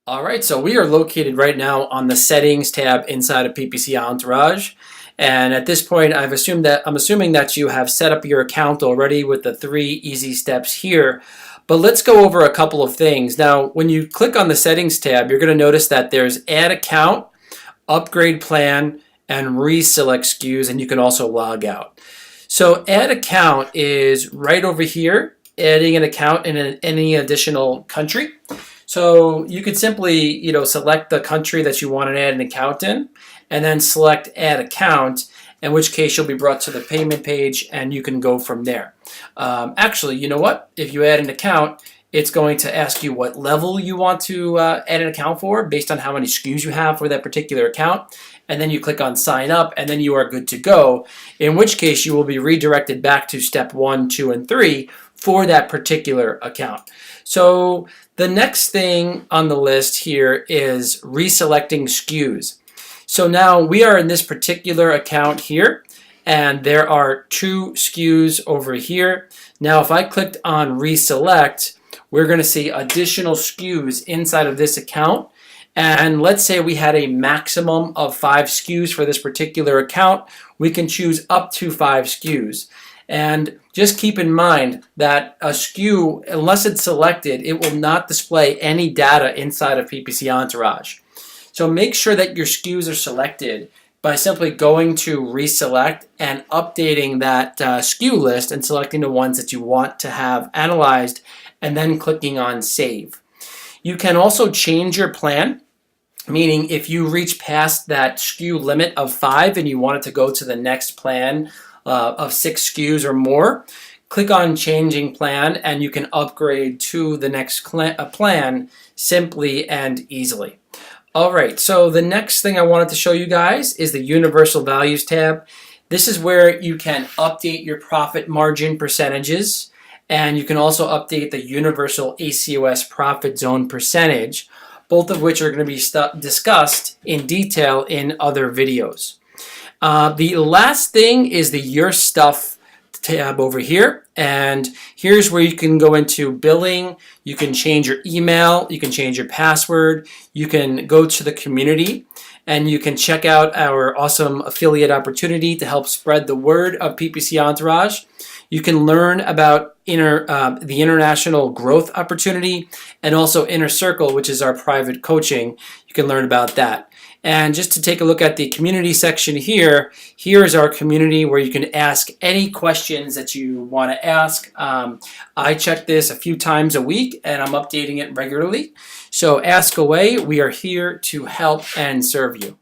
All right, so we are located right now on the Settings tab inside of PPC Entourage. And at this point, I'm assuming that you have set up your account already with the 3 easy steps here. But let's go over a couple of things. Now, when you click on the Settings tab, you're going to notice that there's Add Account, Upgrade Plan, and Reselect SKUs, and you can also log out. So Add Account is right over here, adding an account in any additional country. So you could simply, select the country that you want to add an account in, and then select Add Account, in which case you'll be brought to the payment page, and you can go from there. Actually, you know what? If you add an account, it's going to ask you what level you want to add an account for based on how many SKUs you have for that particular account. And then you click on Sign Up, and then you are good to go, in which case you will be redirected back to step 1, 2, and 3 for that particular account. So the next thing on the list here is reselecting SKUs. So now we are in this particular account here, and there are 2 SKUs over here. Now if I clicked on Reselect, we're going to see additional SKUs inside of this account. And let's say we had a maximum of 5 SKUs for this particular account. We can choose up to 5 SKUs. And just keep in mind that a SKU, unless it's selected, it will not display any data inside of PPC Entourage. So make sure that your SKUs are selected by simply going to Reselect and updating that SKU list and selecting the ones that you want to have analyzed, and then clicking on Save. You can also change your plan, meaning if you reach past that SKU limit of 5 and you want it to go to the next plan of 6 SKUs or more, click on Changing Plan, and you can upgrade to the next plan simply and easily. All right, so the next thing I wanted to show you guys is the Universal Values tab. This is where you can update your profit margin percentages, and you can also update the Universal ACOS profit zone percentage, both of which are going to be discussed in detail in other videos. The last thing is the Your Stuff tab over here, and here's where you can go into billing. You can change your email, you can change your password, you can go to the community, and you can check out our awesome affiliate opportunity to help spread the word of PPC Entourage. You can learn about the international growth opportunity, and also Inner Circle, which is our private coaching. You can learn about that. And just to take a look at the community section here, here is our community where you can ask any questions that you want to ask. I check this a few times a week, and I'm updating it regularly. So ask away. We are here to help and serve you.